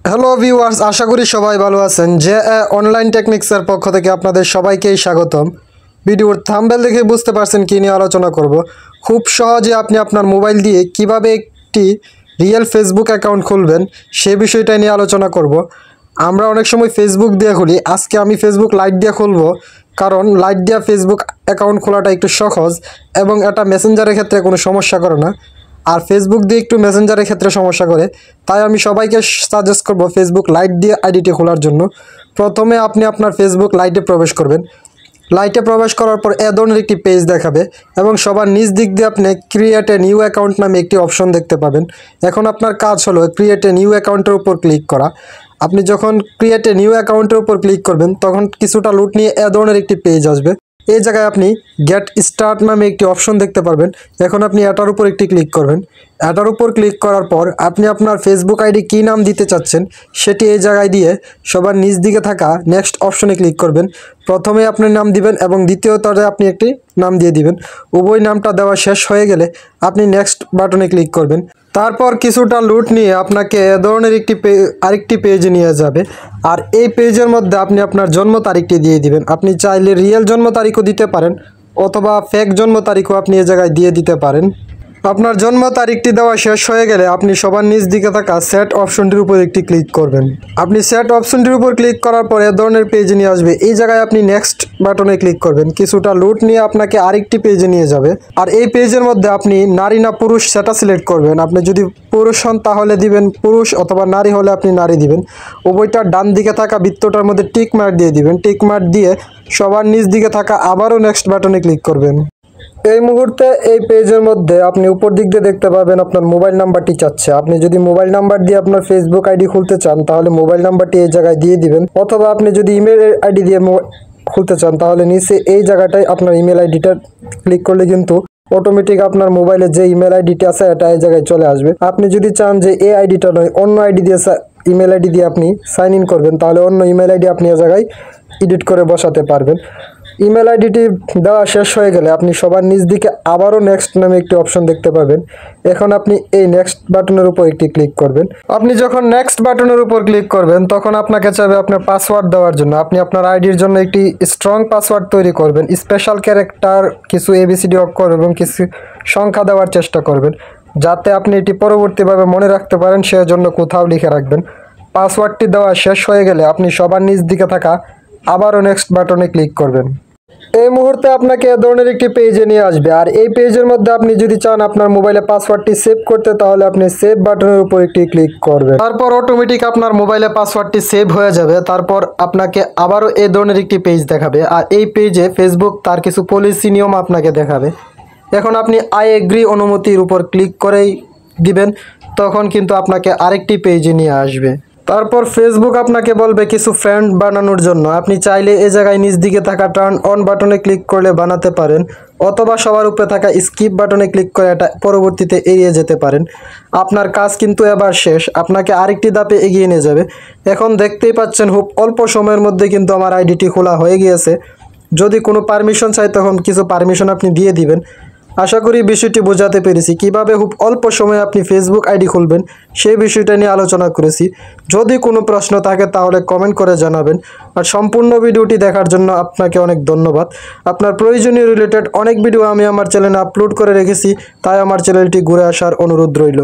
Hello viewers, আশা করি সবাই ভালো আছেন। যে অনলাইন টেকনিক্সের পক্ষ থেকে আপনাদের সবাইকেই স্বাগতম। ভিডিওর থাম্বনেল দেখে বুঝতে পারছেন কী নিয়ে আলোচনা করব। খুব সহজে আপনি আপনার মোবাইল দিয়ে কিভাবে একটি রিয়েল ফেসবুক অ্যাকাউন্ট খুলবেন সে বিষয়টা নিয়ে আলোচনা করব। আমরা অনেক সময় ফেসবুক দিয়ে খুলি, আজকে আমি ফেসবুক লাইট দিয়ে খুলবো, কারণ লাইট দিয়ে ফেসবুক অ্যাকাউন্ট খোলাটা একটু সহজ এবং এটা মেসেঞ্জারের ক্ষেত্রে কোনো সমস্যা করে না। আর ফেসবুক দিয়ে একটু মেসেঞ্জারের ক্ষেত্রে সমস্যা করে, তাই আমি সবাইকে সাজেস্ট করব ফেসবুক লাইট দিয়ে আইডিটি খোলার জন্য। প্রথমে আপনি আপনার ফেসবুক লাইটে প্রবেশ করবেন। লাইটে প্রবেশ করার পর এ ধরনের একটি পেজ দেখাবে এবং সবার নিচ দিক দিয়ে আপনি ক্রিয়েট এ নিউ অ্যাকাউন্ট নামে একটি অপশন দেখতে পাবেন। এখন আপনার কাজ হলো ক্রিয়েট এ নিউ অ্যাকাউন্টের উপর ক্লিক করা। আপনি যখন ক্রিয়েট এ নিউ অ্যাকাউন্টের উপর ক্লিক করবেন তখন কিছুটা লুট নিয়ে এ ধরনের একটি পেজ আসবে। এই জায়গায় আপনি গেট স্টার্ট নামে একটি অপশন দেখতে পারবেন। এখন আপনি এটার উপর একটি ক্লিক করবেন। এটার উপর ক্লিক করার পর আপনি আপনার ফেসবুক আইডি কী নাম দিতে চাচ্ছেন সেটি এই জায়গায় দিয়ে সবার নিচ দিকে থাকা নেক্সট অপশনে ক্লিক করবেন। প্রথমে আপনি নাম দিবেন এবং দ্বিতীয়তরে আপনি একটি নাম দিয়ে দিবেন। উভয় নামটা দেওয়া শেষ হয়ে গেলে আপনি নেক্সট বাটনে ক্লিক করবেন। তারপর কিছুটা লুট নিয়ে আপনাকে এ ধরনের আরেকটি পেজে নিয়ে যাবে। আর এই পেজের মধ্যে আপনি আপনার জন্ম তারিখটি দিয়ে দিবেন। আপনি চাইলে রিয়েল জন্ম তারিখও দিতে পারেন অথবা ফেক জন্ম তারিখও আপনি এ জায়গায় দিয়ে দিতে পারেন। আপনার জন্ম তারিখটি দেওয়া শেষ হয়ে গেলে আপনি সবার নিচ দিকে থাকা সেট অপশনটির উপর একটি ক্লিক করবেন। আপনি সেট অপশনটির উপর ক্লিক করার পর এ ধরনের পেজে নিয়ে আসবে। এই জায়গায় আপনি নেক্সট বাটনে ক্লিক করবেন। কিছুটা লুট নিয়ে আপনাকে আরেকটি পেজে নিয়ে যাবে। আর এই পেজের মধ্যে আপনি নারী না পুরুষ সেটা সিলেক্ট করবেন। আপনি যদি পুরুষ হন তাহলে দিবেন পুরুষ, অথবা নারী হলে আপনি নারী দিবেন। উভয়টার ডান দিকে থাকা বৃত্তটার মধ্যে টিক মার্ক দিয়ে দিবেন। টিক মার্ক দিয়ে সবার নিচ দিকে থাকা আবারও নেক্সট বাটনে ক্লিক করবেন। এই মুহূর্তে এই পেজের মধ্যে আপনি উপর দিক দিয়ে দেখতে পাবেন আপনার মোবাইল নাম্বারটি চাচ্ছে। আপনি যদি মোবাইল নাম্বার দিয়ে আপনার ফেসবুক আইডি খুলতে চান তাহলে মোবাইল নাম্বারটি এই জায়গায় দিয়ে দিবেন, অথবা আপনি যদি ইমেল আইডি দিয়ে খুলতে চান তাহলে নিচে এই জায়গাটায় আপনার ইমেল আইডিটা ক্লিক করলে কিন্তু অটোমেটিক আপনার মোবাইলে যে ইমেল আইডিটা আছে এটা এই জায়গায় চলে আসবে। আপনি যদি চান যে এই আইডিটা নয় অন্য আইডি দিয়ে ইমেল আইডি দিয়ে আপনি সাইন ইন করবেন তাহলে অন্য ইমেল আইডি আপনি এই জায়গায় এডিট করে বসাতে পারবেন। ইমেল আইডিটি দেওয়া শেষ হয়ে গেলে আপনি সবার নিচ দিকে আবারও নেক্সট নামে একটি অপশন দেখতে পাবেন। এখন আপনি এই নেক্সট বাটনের উপর একটি ক্লিক করবেন। আপনি যখন নেক্সট বাটনের উপর ক্লিক করবেন তখন আপনাকে চাইবে আপনার পাসওয়ার্ড দেওয়ার জন্য। আপনি আপনার আইডির জন্য একটি স্ট্রং পাসওয়ার্ড তৈরি করবেন। স্পেশাল ক্যারেক্টার, কিছু ABCD অক্ষর এবং কিছু সংখ্যা দেওয়ার চেষ্টা করবেন যাতে আপনি এটি পরবর্তীভাবে মনে রাখতে পারেন, সেজন্য কোথাও লিখে রাখবেন। পাসওয়ার্ডটি দেওয়া শেষ হয়ে গেলে আপনি সবার নিচ দিকে থাকা আবারও নেক্সট বাটনে ক্লিক করবেন। এই মুহূর্তে আপনাকে এ ধরনের একটি পেজে নিয়ে আসবে। আর এই পেজের মধ্যে আপনি যদি চান আপনার মোবাইলে পাসওয়ার্ডটি সেভ করতে তাহলে আপনি সেভ বাটনের উপর একটি ক্লিক করবেন। তারপর অটোমেটিক আপনার মোবাইলে পাসওয়ার্ডটি সেভ হয়ে যাবে। তারপর আপনাকে আবারও এই ধরনের একটি পেজ দেখাবে। আর এই পেজে ফেসবুক তার কিছু পলিসি নিয়ম আপনাকে দেখাবে। এখন আপনি আই এগ্রি অনুমতির উপর ক্লিক করেই দিবেন, তখন কিন্তু আপনাকে আরেকটি পেজে নিয়ে আসবে। তারপর ফেসবুক আপনাকে বলবে কিছু ফ্রেন্ড বানানোর জন্য। আপনি চাইলে এই জায়গায় নিচ দিকে থাকা টার্ন অন বাটনে ক্লিক করলে বানাতে পারেন, অথবা সবার উপরে থাকা স্কিপ বাটনে ক্লিক করে এটা পরবর্তীতে এড়িয়ে যেতে পারেন। আপনার কাজ কিন্তু এবার শেষ, আপনাকে আরেকটি ধাপে এগিয়ে নিয়ে যাবে। এখন দেখতেই পাচ্ছেন খুব অল্প সময়ের মধ্যে কিন্তু আমার আইডিটি খোলা হয়ে গিয়েছে। যদি কোনো পারমিশন চাই তখন কিছু পারমিশন আপনি দিয়ে দিবেন। আশা করি বিষয়টি বোঝাতে পেরেছি। কিভাবে খুব অল্প সময়ে আপনি ফেসবুক আইডি খুলবেন সেই বিষয়টা নিয়ে আলোচনা করেছি। যদি কোনো প্রশ্ন থাকে তাহলে কমেন্ট করে জানাবেন। আর সম্পূর্ণ ভিডিওটি দেখার জন্য আপনাকে অনেক ধন্যবাদ। আপনার প্রয়োজনীয় রিলেটেড অনেক ভিডিও আমি আমার চ্যানেলে আপলোড করে রেখেছি, তাই আমার চ্যানেলটি ঘুরে আসার অনুরোধ রইল।